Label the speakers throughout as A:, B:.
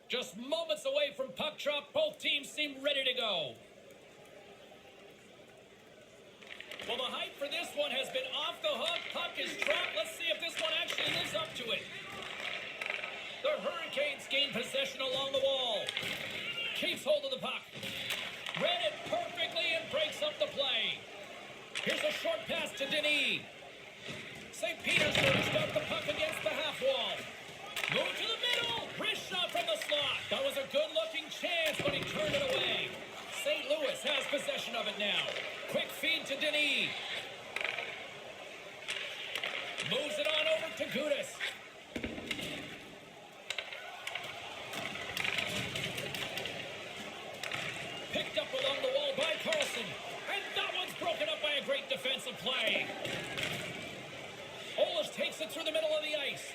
A: Just moments away from puck drop, both teams seem ready to go. Well, the hype for this one has been off the hook. Puck is dropped. Let's see if this one actually lives up to it. The Hurricanes gain possession along the wall. Keeps hold of the puck. Read it perfectly and breaks up the play. Here's a short pass to Denis. St. Petersburg's got the puck against the half wall. Move to the middle. Wrist shot from the slot. That was a good-looking chance, but he turned it away. St. Louis has possession of it now. Quick feed to Denis. Moves it on over to Gudis. Picked up along the wall by Carlson. And that one's broken up by a great defensive play. Eashl takes it through the middle of the ice.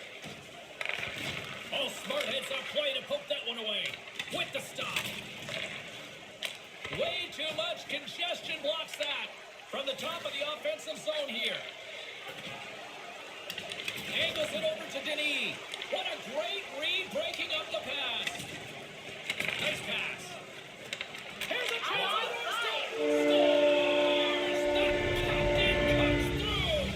A: Oh, smart heads-up play to poke that one away. With the stop. Way too much congestion blocks that. From the top of the offensive zone here. Angles it over to Denis. What a great read breaking up the pass. Nice pass. Here's a chance. Scores! The captain comes through.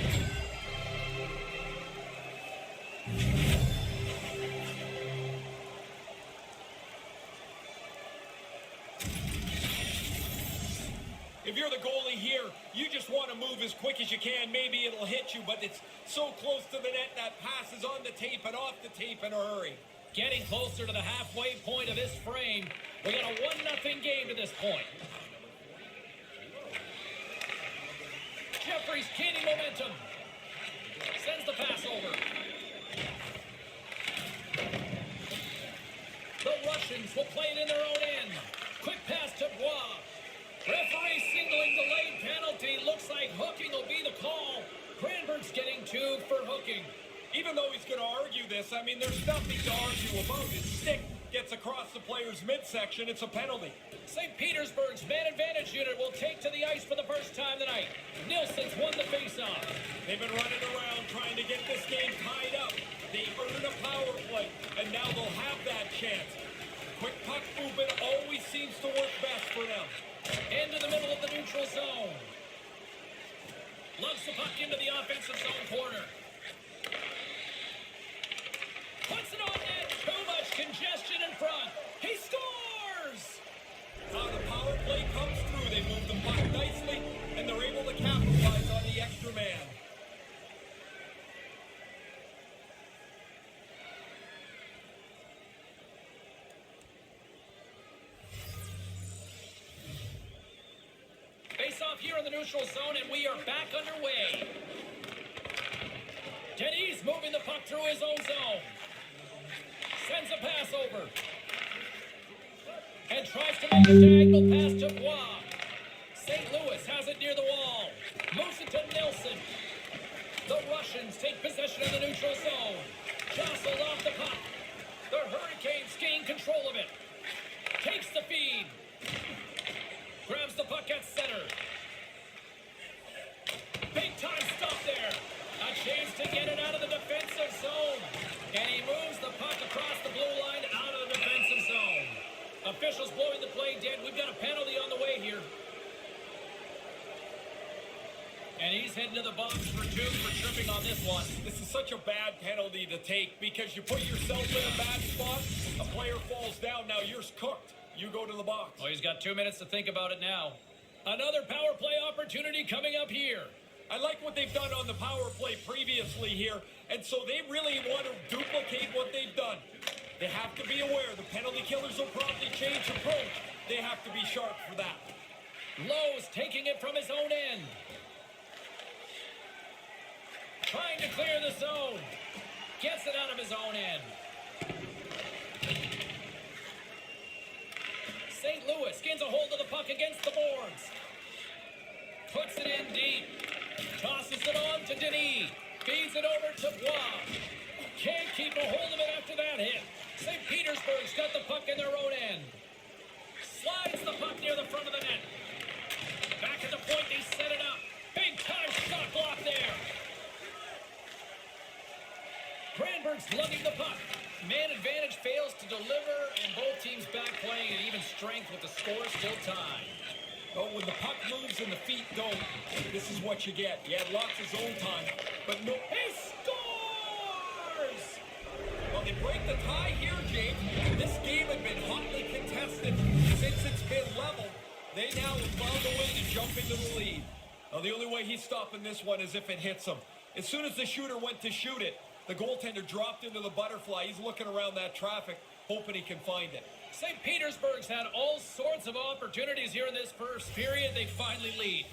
B: If you're the goalie here, you just want to move as quick as you can. Maybe it'll hit you, but it's so close to the net that pass is on the tape and off the tape in a hurry.
A: Getting closer to the halfway point of this frame. We got a 1-0 game to this point. Jeffrey's gaining momentum. Sends the pass over. The Russians will play it in their own end. Quick pass to Bois. Referee signaling delayed penalty. Looks like hooking will be the call. Cranberg's getting 2 for hooking.
B: Even though he's going to argue this, I mean, there's nothing to argue about. His stick gets across the player's midsection. It's a penalty.
A: St. Petersburg's man advantage unit will take to the ice for the first time tonight. Nilsson's won the faceoff.
B: They've been running around trying to get this game tied up. They earn a power play, and now they'll have that chance. Quick puck movement always seems to work best for them.
A: Into the middle of the neutral zone. Lugs the puck into the offensive zone corner. Puts it on net. Too much congestion in front. He scores!
B: Now the power play comes through. They move the puck nicely, and they're able to capitalize on the extra man.
A: Face off here in the neutral zone, and we are back underway. Denis moving the puck through his own zone. Sends a pass over. And tries to make a diagonal pass to Bois. St. Louis has it near the wall. Moves it to Nilsson. The Russians take possession of the neutral zone. Jostled off the puck. The Hurricanes gain control of it. Takes the feed. Grabs the puck at center. Big time stop there. A chance to get it out of the defensive zone. And he moves the puck across the blue line out of the defensive zone. Officials blowing the play dead. We've got a penalty on the way here. And he's heading to the box for 2 for tripping on this one.
B: This is such a bad penalty to take because you put yourself in a bad spot. A player falls down. Now you're cooked. You go to the box.
A: Oh, he's got 2 minutes to think about it now. Another power play opportunity coming up here.
B: I like what they've done on the power play previously here, and so they really want to duplicate what they've done. They have to be aware. The penalty killers will probably change approach. They have to be sharp for that.
A: Lowe's taking it from his own end. Trying to clear the zone. Gets it out of his own end. St. Louis gains a hold of the puck against the boards. Puts it in deep. Tosses it on to Denis. Feeds it over to Bois. Can't keep a hold of it after that hit. St. Petersburg's got the puck in their own end. Slides the puck near the front of the net. Back at the point, they set it up. Big time shot block there. Cranberg's lugging the puck. Man advantage fails to deliver, and strength with the score still tied.
B: But when the puck moves and the feet don't, this is what you get. He had lots of zone time, but no.
A: He scores!
B: Well, they break the tie here, James. This game had been hotly contested since it's been level. They now have found a way to jump into the lead. Now, the only way he's stopping this one is if it hits him. As soon as the shooter went to shoot it, the goaltender dropped into the butterfly. He's looking around that traffic, hoping he can find it.
A: St. Petersburg's had all sorts of opportunities here in this first period. They finally lead.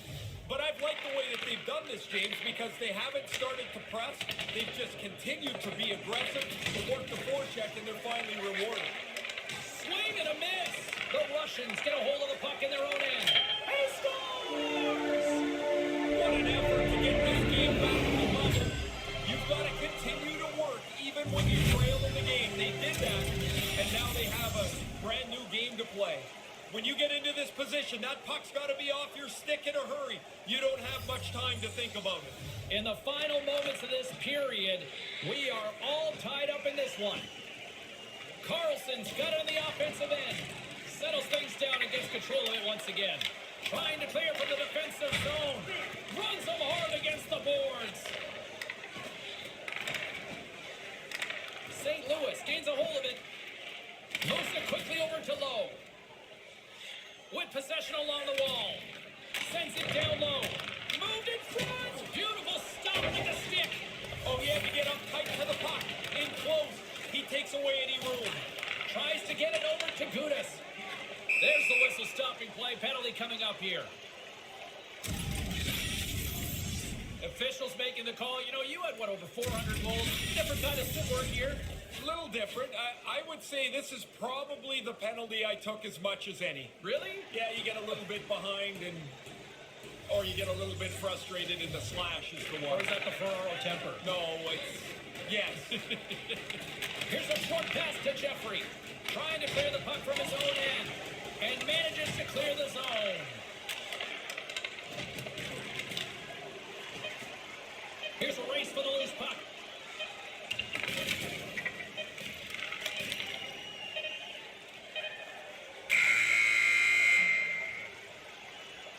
B: But I've liked the way that they've done this, James, because they haven't started to press. They've just continued to be aggressive, to work the forecheck, and they're finally rewarded.
A: Swing and a miss. The Russians get a hold of the puck in their own end. He scores!
B: What an effort to get this game back to the level. You've got to continue to work even when you trail in the game. They did that, and now they have a brand new game to play. When you get into this position, that puck's got to be off your stick in a hurry. You don't have much time to think about it.
A: In the final moments of this period, we are all tied up in this one. Carlson's got it on the offensive end. Settles things down and gets control of it once again. Trying to clear from the defensive zone. Runs them hard against the boards. St. Louis gains a hold of it. Moves it quickly over to Lowe. With possession along the wall. Sends it down low. Moved in front. Beautiful stop with the stick.
B: Oh, he had to get up tight to the puck. In close. He takes away any room.
A: Tries to get it over to Gudas. There's the whistle stopping play. Penalty coming up here. Officials making the call. You know, you had, what, over 400 goals? Different kind of footwork here.
B: A little different. I would say this is probably the penalty I took as much as any.
A: Really?
B: Yeah, you get a little bit behind or you get a little bit frustrated and the slash is the one.
A: Or is that the Ferraro temper?
B: No, it's, yes.
A: Here's a short pass to Jeffrey. Trying to clear the puck from his own end. And manages to clear the zone. Here's a race for the loose puck.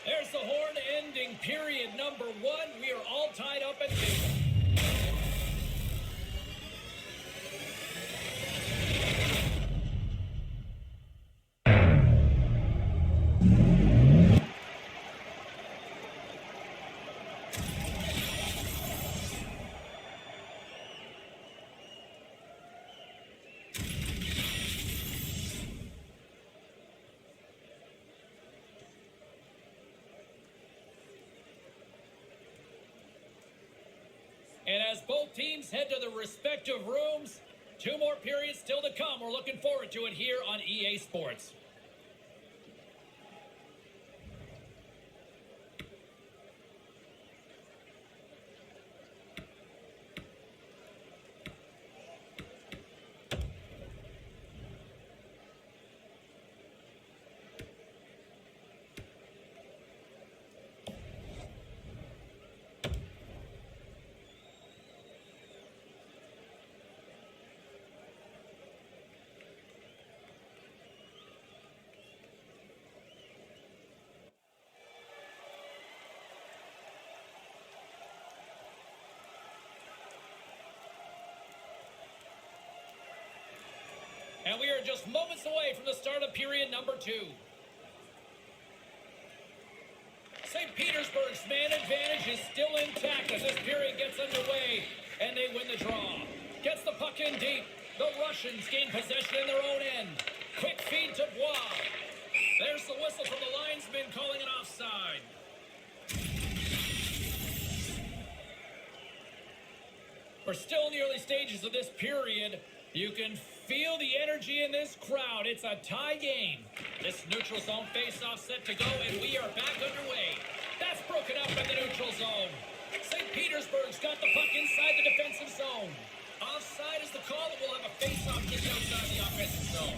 A: There's the horn ending period number 1. We are all tied up at 2. And as both teams head to their respective rooms, 2 more periods still to come. We're looking forward to it here on EA Sports. And we are just moments away from the start of period number 2. St. Petersburg's man advantage is still intact as this period gets underway, and they win the draw. Gets the puck in deep. The Russians gain possession in their own end. Quick feed to Bois. There's the whistle from the linesman calling it offside. We're still in the early stages of this period. You can feel the energy in this crowd. It's a tie game. This neutral zone face-off set to go, and we are back underway. That's broken up in the neutral zone. St. Petersburg's got the puck inside the defensive zone. Offside is the call, and we'll have a face-off just outside the offensive zone.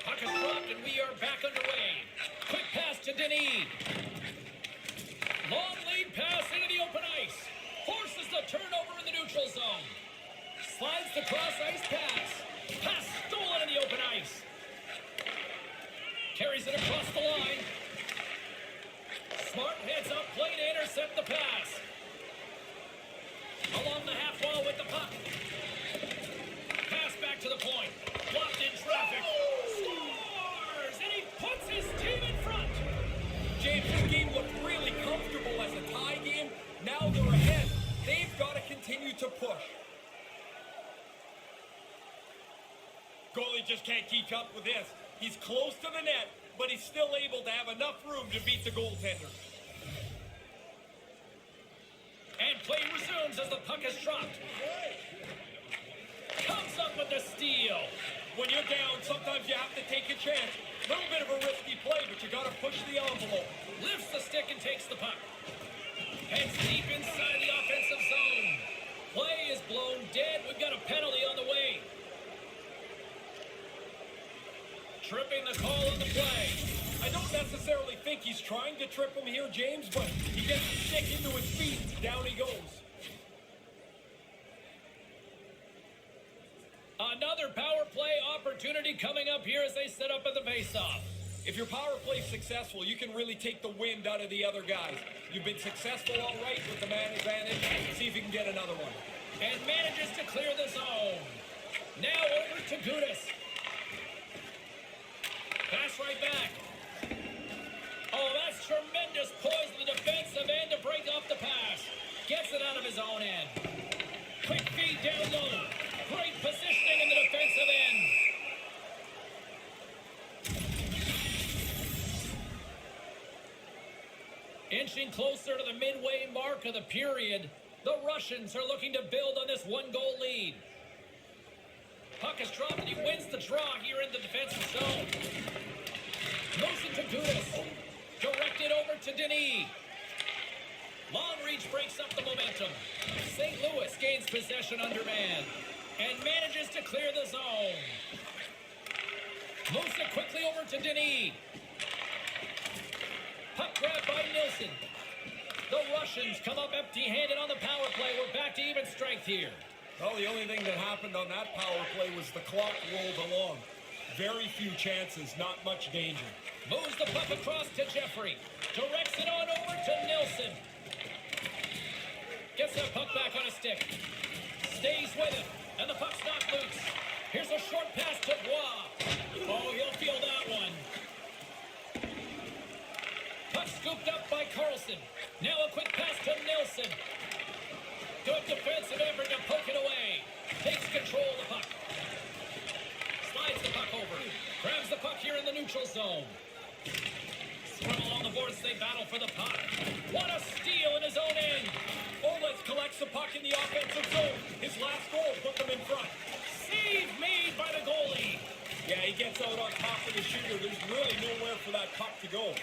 A: Puck is dropped, and we are back underway. Quick pass to Denis. Long lead pass into the open ice. Forces the cross-ice pass. Pass stolen in the open ice. Carries it across the line. Smart heads up play to intercept the pass. Along the half wall with the puck. Pass back to the point. Blocked in traffic. Scores! And he puts his team in front.
B: James, this game looked really comfortable as a tie game. Now they're ahead. They've got to continue to push. Goalie just can't keep up with this. He's close to the net, but he's still able to have enough room to beat the goaltender.
A: And play resumes as the puck is dropped. Comes up with the steal.
B: When you're down, sometimes you have to take a chance. A little bit of a risky play, but you got to push the envelope.
A: Lifts the stick and takes the puck. Heads deep inside the offensive zone. Play is blown dead. We've got a penalty on the way. Tripping the call on the play.
B: I don't necessarily think he's trying to trip him here, James, but he gets the stick into his feet. Down he goes.
A: Another power play opportunity coming up here as they set up at the faceoff.
B: If your power play is successful, you can really take the wind out of the other guys. You've been successful all right with the man advantage. See if you can get another one.
A: And manages to clear the zone. Now over to Gudis. Pass right back. Oh, that's tremendous poise in the defensive end to break off the pass. Gets it out of his own end. Quick feed down low. Great positioning in the defensive end. Inching closer to the midway mark of the period, the Russians are looking to build on this one-goal lead. Puck is dropped and he wins the draw here in the defensive zone. Moves it to Gudis. Directed over to Denis. Long reach breaks up the momentum. St. Louis gains possession under man and manages to clear the zone. Moves it quickly over to Denis. Puck grab by Nilsson. The Russians come up empty-handed on the power play. We're back to even strength here.
B: Well, the only thing that happened on that power play was the clock rolled along. Very few chances, not much danger.
A: Moves the puck across to Jeffrey. Directs it on over to Nilsson. Gets that puck back on a stick. Stays with it. And the puck's knocked loose. Here's a short pass to Bois. Oh, he'll feel that one. Puck scooped up by Carlson. Now a quick pass to Nilsson. Good defensive effort to poke it away. Takes control of the puck. Slides the puck over. Grabs the puck here in the neutral zone. Scrum along the boards, they battle for the puck. What a steal in his own end.
B: Oles collects the puck in the offensive zone. His last goal put them in front.
A: Save made by the goalie.
B: Yeah, he gets out on top of the shooter. There's really nowhere for that puck to go.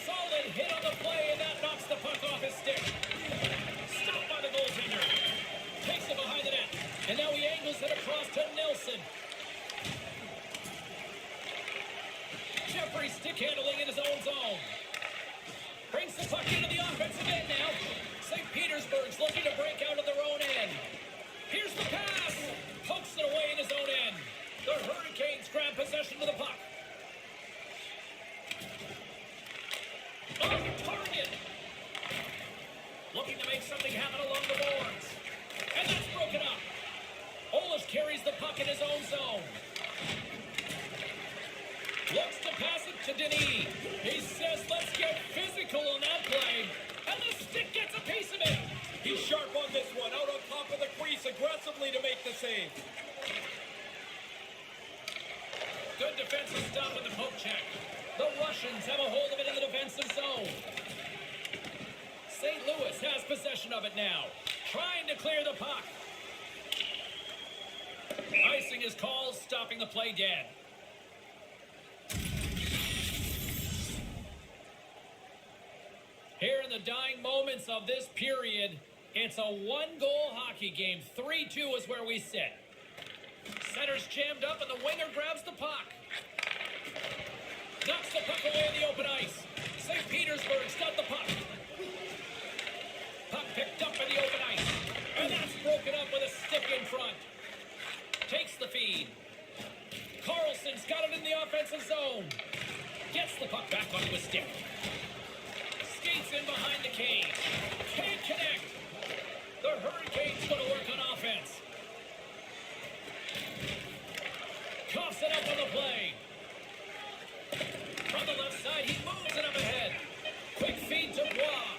A: Solid hit on the play, and that knocks the puck off his stick. Stopped by the goaltender. Takes it behind the net. And now he angles it across to Nilsson. Jeffrey stick handling in his own zone. Brings the puck into the offensive end now. St. Petersburg's looking to break out of their own end. Here's the pass. Pokes it away in his own end. The Hurricanes grab possession of the puck. On target. Looking to make something happen along the boards. And that's broken up. Oles carries the puck in his own zone. Looks to pass it to Denis. He says, let's get physical on that play. And the stick gets a piece of it.
B: He's sharp on this one. Out on top of the crease aggressively to make the save.
A: Good defensive stop with the poke check. The Russians have a hold of it in the defensive zone. St. Louis has possession of it now. Trying to clear the puck. Icing is called, stopping the play dead. Here in the dying moments of this period, it's a one-goal hockey game. 3-2 is where we sit. Center's jammed up and the winger grabs the puck. Knocks the puck away in the open ice. St. Petersburg's got the puck. Puck picked up in the open ice. And that's broken up with a stick in front. takes the feed. Carlson's got it in the offensive zone. Gets the puck back onto his stick. Skates in behind the cage. Can't connect. The Hurricanes going to work on offense. Coughs it up on the play. From the left side, he moves it up ahead. Quick feed to Bois.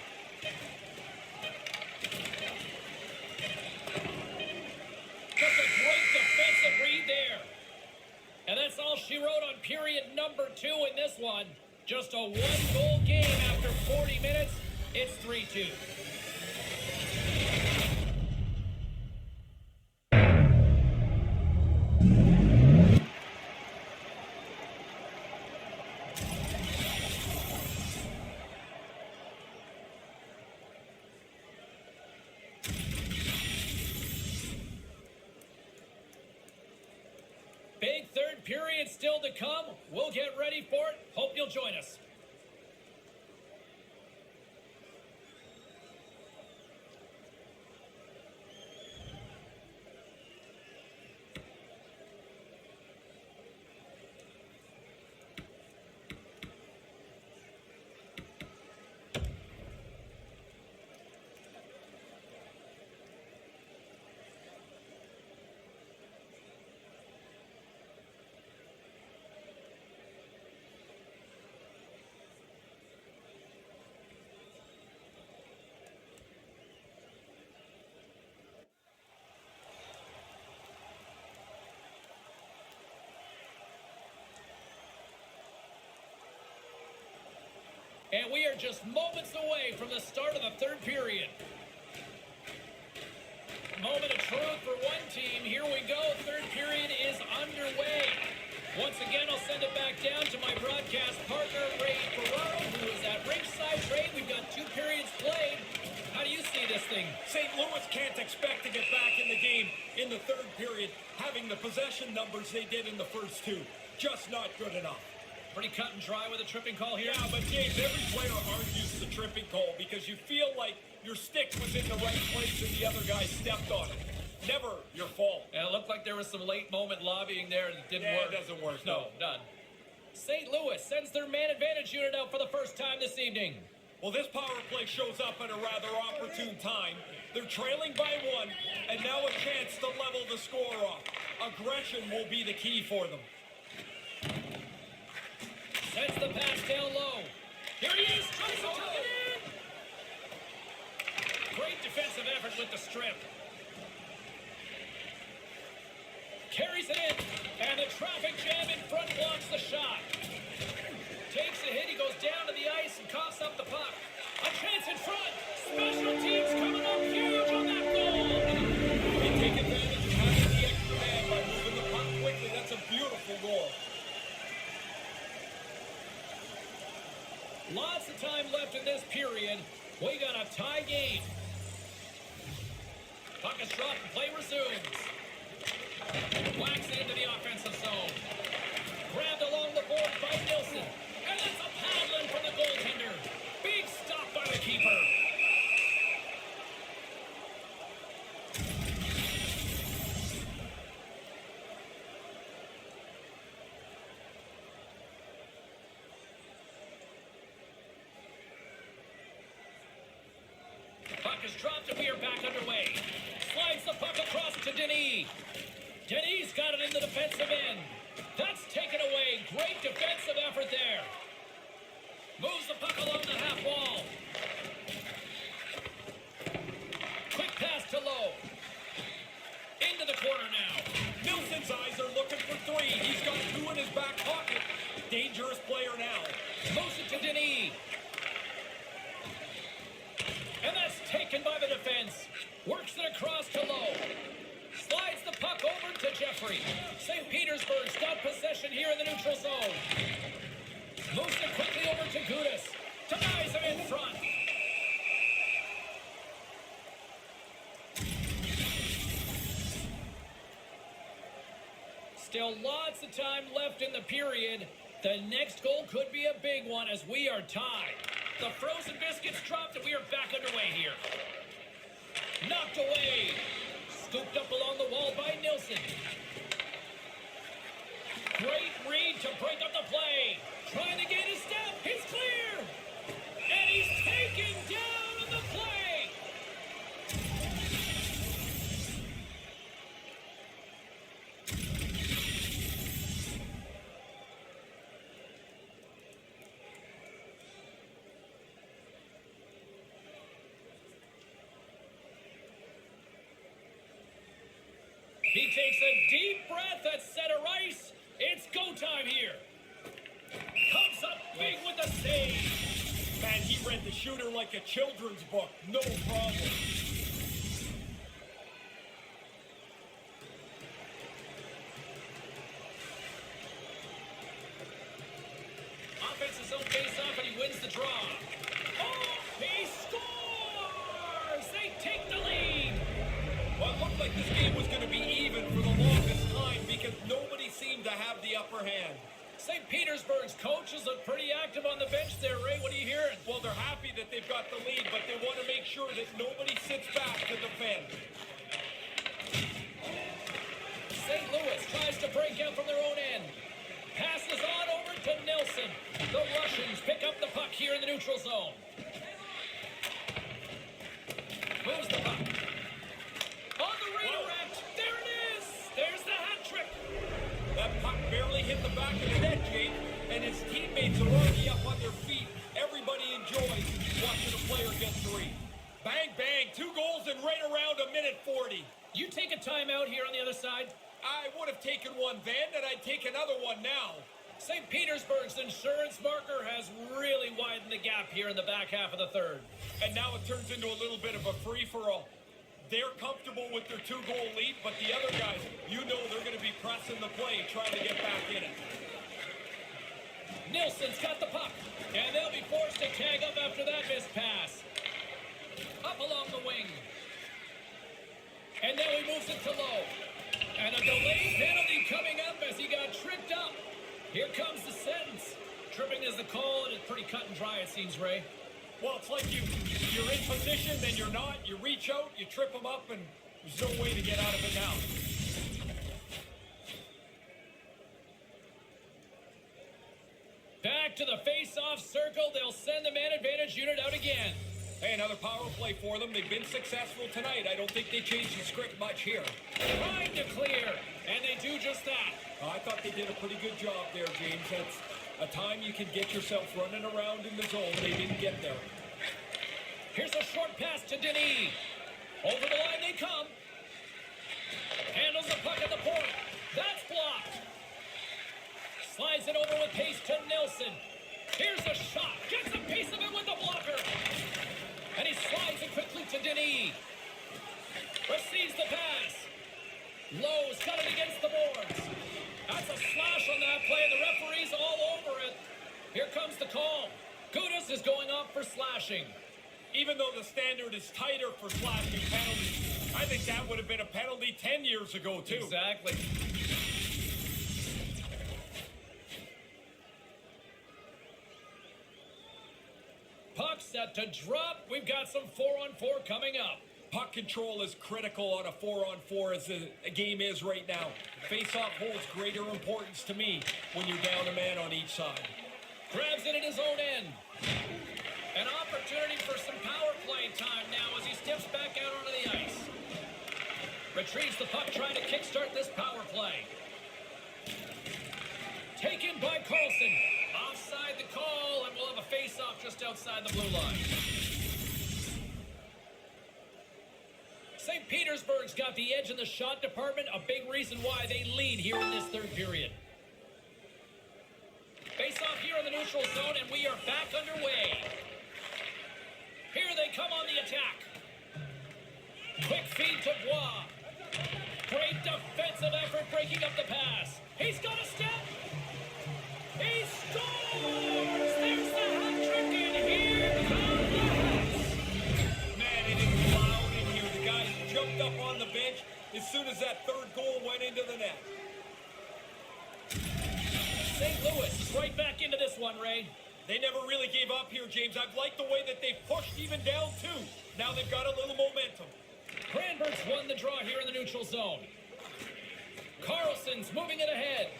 A: Just a great defensive read there. And that's all she wrote on period number 2 in this one. Just a one-goal game after 40 minutes. It's 3-2. Big third period still to come. We'll get ready for it. Hope you'll join us. And we are just moments away from the start of the third period. Moment of truth for one team. Here we go. Third period is underway. Once again, I'll send it back down to my broadcast partner, Ray Ferraro, who is at ringside. Ray, we've got 2 periods played. How do you see this thing?
B: St. Louis can't expect to get back in the game in the third period, having the possession numbers they did in the first 2. Just not good enough.
A: Pretty cut and dry with a tripping call here.
B: Yeah, but James, every player argues the tripping call because you feel like your stick was in the right place and the other guy stepped on it. Never your fault.
A: Yeah, it looked like there was some late moment lobbying there and it didn't work.
B: It doesn't work.
A: No, none. St. Louis sends their man advantage unit out for the first time this evening.
B: Well, this power play shows up at a rather opportune time. They're trailing by 1, and now a chance to level the score off. Aggression will be the key for them.
A: Sends the pass down low. Here he is, tries to tuck it in. Great defensive effort with the strip. Carries it in, and the traffic jam in front blocks the shot. Takes a hit, he goes down to the ice and coughs up the puck. A chance in front. Special teams coming up huge on that goal.
B: They take advantage of having the extra man by moving the puck quickly. That's a beautiful goal.
A: Lots of time left in this period. We got a tie game. Puck is dropped and play resumes. Whacks it into the offensive zone. Grabbed along the boards by Nilsson. And that's a paddling from the goaltender. Big stop by the keeper. Puck is dropped and we are back underway. Slides the puck across to Denis. Denis got it in the defensive end. That's taken away. Great defensive effort there. Moves the puck along the half wall. Quick pass to Lowe. Into the corner now.
B: Nilsson's eyes are looking for 3. He's got 2 in his back pocket. Dangerous player now.
A: Moves it to Denis. And that's taken by the defense. Works it across to Lowe. Slides the puck over to Jeffrey. St. Petersburg's got possession here in the neutral zone. Moves it quickly over to Gudis. Denies him in front. Still lots of time left in the period. The next goal could be a big one as we are tied. The frozen biscuits dropped and we are back underway here. Knocked away. Scooped up along the wall by Nilsson. Great read to break up the play. Trying to gain a step. He's clear. And he's taken down on the play. He takes a deep breath at center ice. It's go time here. Comes up big with the save.
B: Man, he read the shooter like a children's book. No problem.
A: Offense his own face off and he wins the draw. Oh, he scores! They take the lead.
B: Well, it looked like this game was going to be even for the longest time because nobody seemed to have the upper hand.
A: St. Petersburg's coaches look pretty active on the bench there, Ray. What are you hearing?
B: Well, they're happy that they've got the lead, but they want to make sure that nobody sits back to defend.
A: St. Louis tries to break out from their own end. Passes on over to Nelson. The Russians pick up the puck here in the neutral zone. Moves the puck. On the redirect. There it is. There's the hat trick.
B: That puck barely hit the back of the net, Jake, and his teammates are already up on their feet. Everybody enjoys watching a player get three. Bang, bang, 2 goals in right around a minute 40.
A: You take a timeout here on the other side.
B: I would have taken one then, and I'd take another one now.
A: St. Petersburg's insurance marker has really widened the gap here in the back half of the third.
B: And now it turns into a little bit of a free-for-all. They're comfortable with their 2-goal lead, but the other guys, you know they're going to be pressing the play, trying to get back in it.
A: Nilsson's got the puck, and they'll be forced to tag up after that missed pass. Up along the wing. And now he moves it to low. And a delayed penalty coming up as he got tripped up. Here comes the sentence. Tripping is the call, and it's pretty cut and dry, it seems, Ray.
B: Well, it's like you're in position, then you're not. You reach out, you trip them up, and there's no way to get out of it now.
A: Back to the face-off circle. They'll send the man advantage unit out again.
B: Hey, another power play for them. They've been successful tonight. I don't think they changed the script much here.
A: Trying to clear, and they do just that.
B: I thought they did a pretty good job there, James. That's a time you can get yourself running around in the zone. They didn't get there.
A: Here's a short pass to Denis. Over the line they come. Handles the puck at the point. That's blocked. Slides it over with pace to Nelson. Here's a shot. Gets a piece of it with the blocker. And he slides it quickly to Denis. Receives the pass. Lowe's got it against the boards. That's a slash on that play. The referee's all over it. Here comes the call. Gudas is going off for slashing.
B: Even though the standard is tighter for slashing penalties, I think that would have been a penalty 10 years ago, too.
A: Exactly. Puck set to drop. We've got some 4-on-4 coming up.
B: Puck control is critical on a 4-on-4 as the game is right now. Face-off holds greater importance to me when you're down a man on each side.
A: Grabs it at his own end. An opportunity for some power play time now as he steps back out onto the ice. Retrieves the puck, trying to kickstart this power play. Taken by Carlson. Offside the call, and we'll have a face-off just outside the blue line. St. Petersburg's got the edge in the shot department, a big reason why they lead here in this third period. Face-off here in the neutral zone, and we are back underway. Here they come on the attack. Quick feed to Bois. Great defensive effort breaking up the pass. He's got a step. He scores! There's the hat trick, and here come the Hats.
B: Man, it is loud in here. The guys jumped up on the bench as soon as that third goal went into the net.
A: St. Louis right back into this one, Ray.
B: They never really gave up here, James. I've liked the way that they pushed even down, too. Now they've got a little momentum.
A: Cranberg's won the draw here in the neutral zone. Carlson's moving it ahead.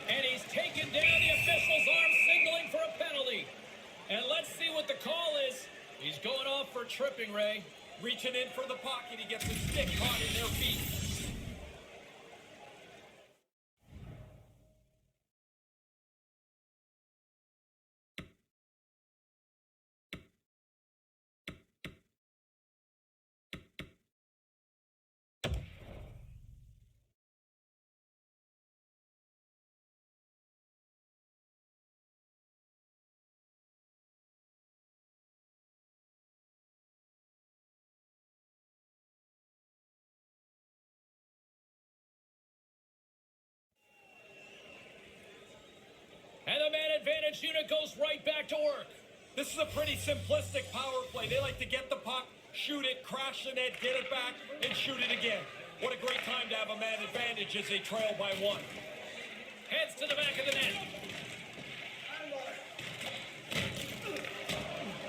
A: And he's taken down. The official's arm signaling for a penalty. And let's see what the call is. He's going off for tripping, Ray.
B: Reaching in for the pocket. He gets his stick caught in their feet.
A: And the man advantage unit goes right back to work.
B: This is a pretty simplistic power play. They like to get the puck, shoot it, crash the net, get it back, and shoot it again. What a great time to have a man advantage as they trail by one.
A: Heads to the back of the net.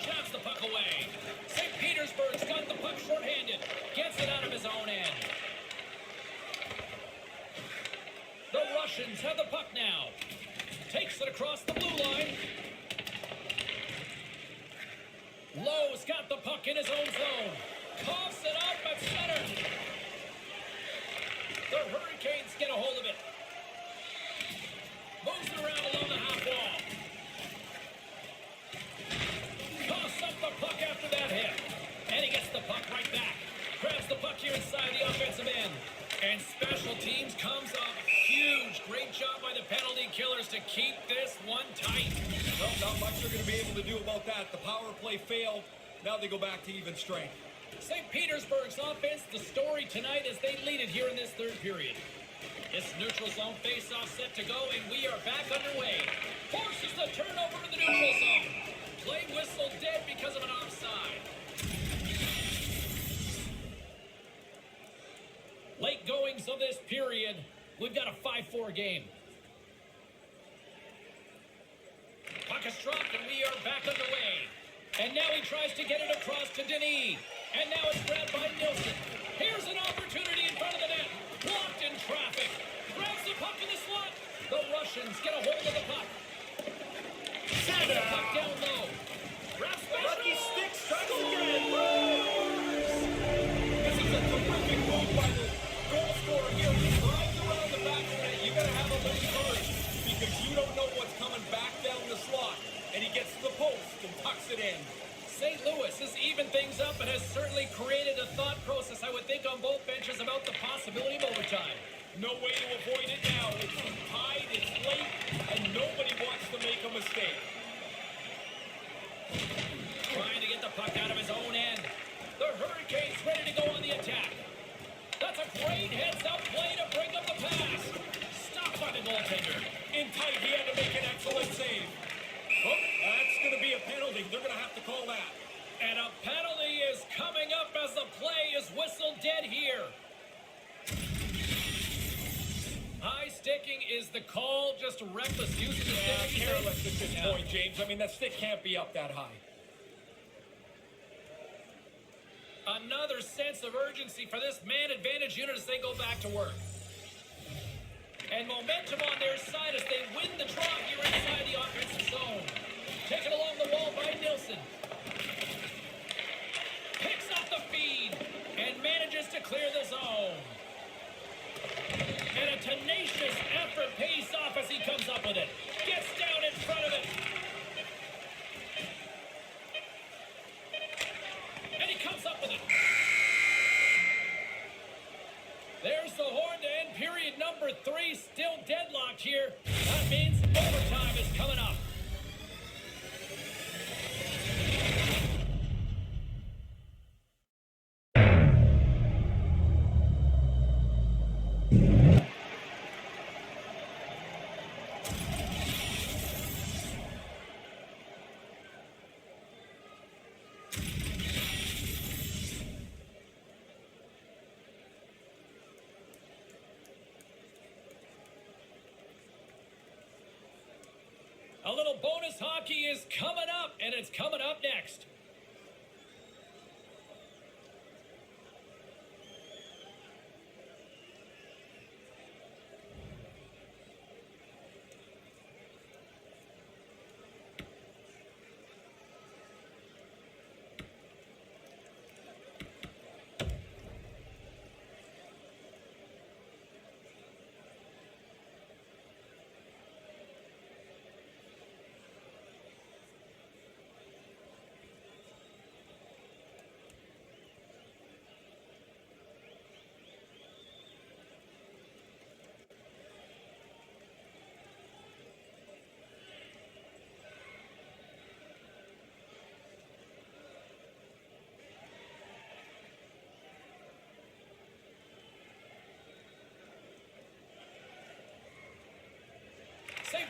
A: Jabs the puck away. St. Petersburg's got the puck shorthanded. Gets it out of his own end. The Russians have the puck now. Takes it across the blue line. Lowe's got the puck in his own zone. Coughs it up at center. The Hurricanes get a hold of it. Moves it around along the half wall. Toss up the puck after that hit. And he gets the puck right back. Grabs the puck here inside the offensive end. And special teams comes up huge. Great job by the penalty killers to keep this one tight.
B: Well, not much they're going to be able to do about that. The power play failed. Now they go back to even strength.
A: St. Petersburg's offense, the story tonight as they lead it here in this third period. It's neutral zone face-off set to go, and we are back underway. Forces the turnover in the neutral zone. Play whistle dead because of an offside. Late goings of this period. We've got a 5-4 game. Puck is dropped, and we are back underway. And now he tries to get it across to Denis. And now it's grabbed by Nilsson. Here's an opportunity in front of the net. Blocked in traffic. Grabs the puck in the slot. The Russians get a hold of the puck. Sends the puck down low. Ref special.
B: Lucky stick strikes again. This is a terrific move by the goal scorer here. He drives around the back of the net. You got to have a little courage because you don't know what's coming back down the slot. And he gets to the post and tucks it in.
A: St. Louis has evened things up and has certainly created a thought process, I would think, on both benches about the possibility of overtime.
B: No way to avoid it now. It's tied, it's late, and nobody wants to make a mistake.
A: Trying to get the puck out of his own end. The Hurricanes ready to go on the attack. That's a great heads-up play to break up the pass. Stopped by the goaltender.
B: In tight, he had to make an excellent save. Oh, that's going to be a penalty. They're going to have to call that.
A: And a penalty is coming up as the play is whistled dead here. High sticking is the call, just reckless use of the stick.
B: Careless at this point, James. I mean, that stick can't be up that high.
A: Another sense of urgency for this man advantage unit as they go back to work. And momentum on their side as they win the draw here inside the offensive zone. Taken along the wall by Nilsson. Picks up the feed and manages to clear the zone. And a tenacious effort pays off as he comes up with it. Gets down in front of it. And he comes up with it. There's the horn to end period number 3. Still deadlocked here. That means overtime is coming up. A little bonus hockey is coming up, and it's coming up next.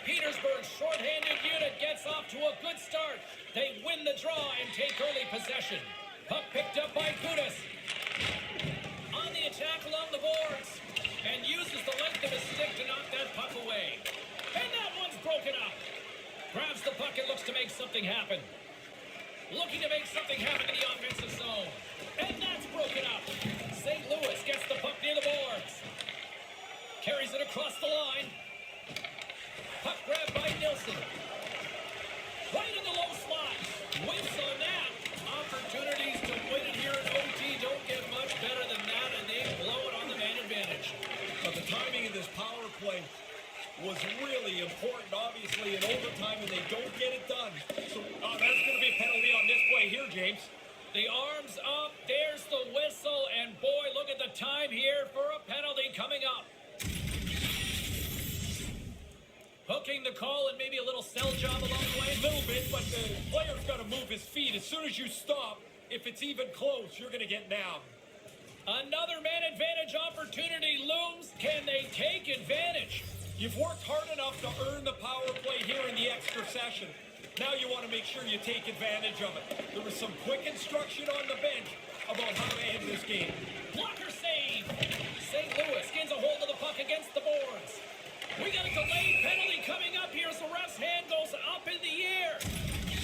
A: Petersburg's shorthanded unit gets off to a good start. They win the draw and take early possession. Puck picked up by Gudas. On the attack along the boards. And uses the length of his stick to knock that puck away. And that one's broken up. Grabs the puck and looks to make something happen. Looking to make something happen in the offensive zone. And that's broken up. St. Louis gets the puck near the boards. Carries it across the line. Puck grabbed by Nilsson. Right in the low slot. Wins on that. Opportunities to win it here in OT don't get much better than that, and they blow it on the man advantage.
B: But the timing of this power play was really important, obviously, in overtime, and they don't get it done. So there's going to be a penalty on this play here, James.
A: The arms up, there's the whistle, and boy, look at the time here for a penalty coming up. Hooking the call and maybe a little sell job along the way.
B: A little bit, but the player's got to move his feet. As soon as you stop, if it's even close, you're going to get nabbed.
A: Another man advantage opportunity looms. Can they take advantage?
B: You've worked hard enough to earn the power play here in the extra session. Now you want to make sure you take advantage of it. There was some quick instruction on the bench about how to end this game.
A: Blocker save. St. Louis gains a hold of the puck against the boards. We got a delayed penalty coming up here as the ref's hand goes up in the air.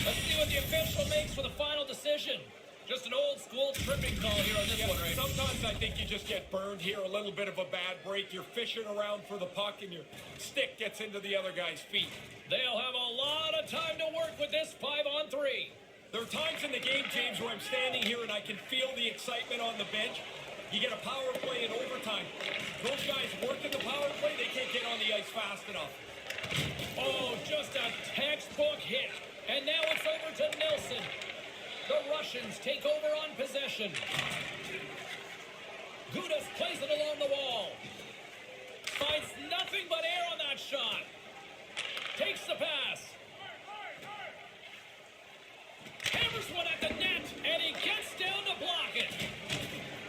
A: Let's see what the official makes for the final decision. Just an old school tripping call here on this one, right?
B: Sometimes I think you just get burned here, a little bit of a bad break. You're fishing around for the puck and your stick gets into the other guy's feet.
A: They'll have a lot of time to work with this 5-on-3.
B: There are times in the game, James, where I'm standing here and I can feel the excitement on the bench. You get a power play in overtime. Those guys working the power play, they can't get on the ice fast enough.
A: Oh, just a textbook hit. And now it's over to Nilsson. The Russians take over on possession. Gudas plays it along the wall. Finds nothing but air on that shot. Takes the pass. Hammers one at the net, and he gets down to block it.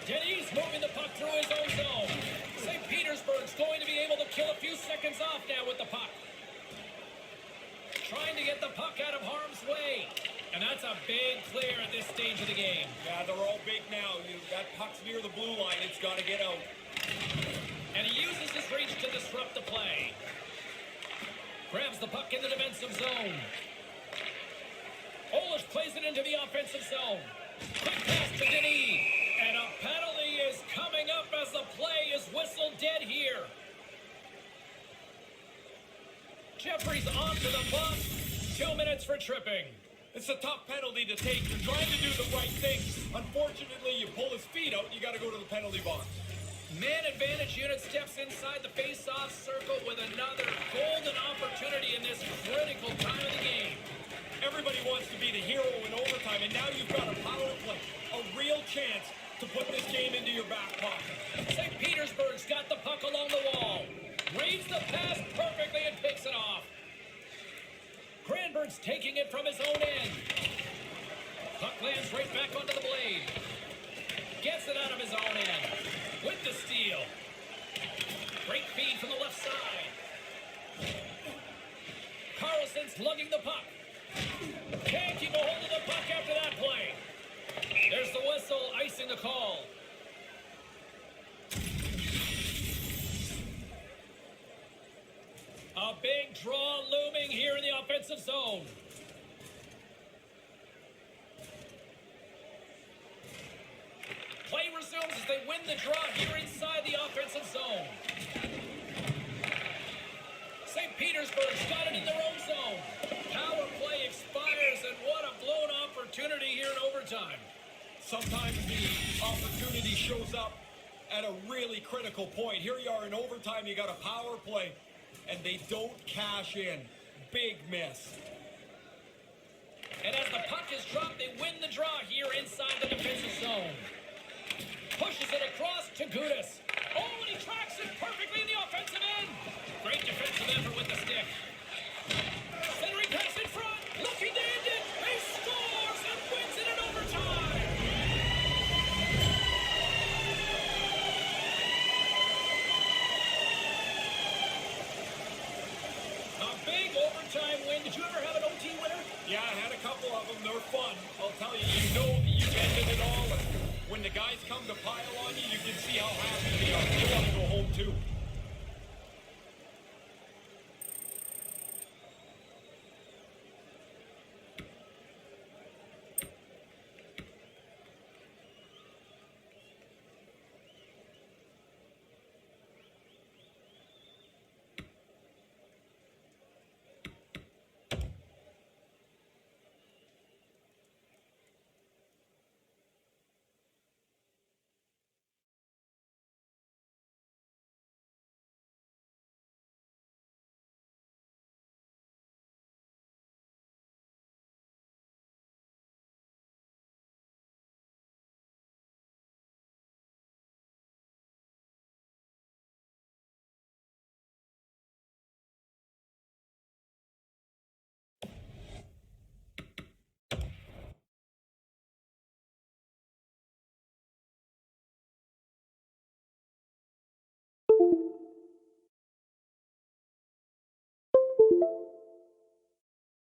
A: Denis moving the puck through his own zone. St. Petersburg's going to be able to kill a few seconds off now with the puck. Trying to get the puck out of harm's way. And that's a big clear at this stage of the game.
B: Yeah, they're all big now. That puck's near the blue line. It's got to get out.
A: And he uses his reach to disrupt the play. Grabs the puck in the defensive zone. Olish plays it into the offensive zone. Quick pass to Denis. And a penalty is coming up as the play is whistled dead here. Jeffrey's on to the bump. 2 minutes for tripping.
B: It's a tough penalty to take. You're trying to do the right thing. Unfortunately, you pull his feet out, you got to go to the penalty box.
A: Man advantage unit steps inside the face-off circle with another golden opportunity in this critical time of the game.
B: Everybody wants to be the hero in overtime, and now you've got a power play, a real chance to put this game into your back pocket.
A: St. Petersburg's got the puck along the wall. Reads the pass perfectly and picks it off. Granberg's taking it from his own end. Puck lands right back onto the blade. Gets it out of his own end. With the steal. Great feed from the left side. Carlson's lugging the puck. Can't keep a hold of the puck after that play. There's the whistle, icing the call. A big draw looming here in the offensive zone. Play resumes as they win the draw here inside the offensive zone. St. Petersburg's got it in their own zone. Power play expires, and what a blown opportunity here in overtime.
B: Sometimes the opportunity shows up at a really critical point. Here you are in overtime, you got a power play, and they don't cash in. Big miss.
A: And as the puck is dropped, they win the draw here inside the defensive zone. Pushes it across to Gudas. Oh, and he tracks it perfectly in the offensive end. Great defensive effort with the stick. Centering pass in front. Looking to end it. He scores and wins it in overtime. A big
B: they're fun. I'll tell you, you know that you've ended it all. And when the guys come to pile on you, you can see how happy they are. They want to go home too.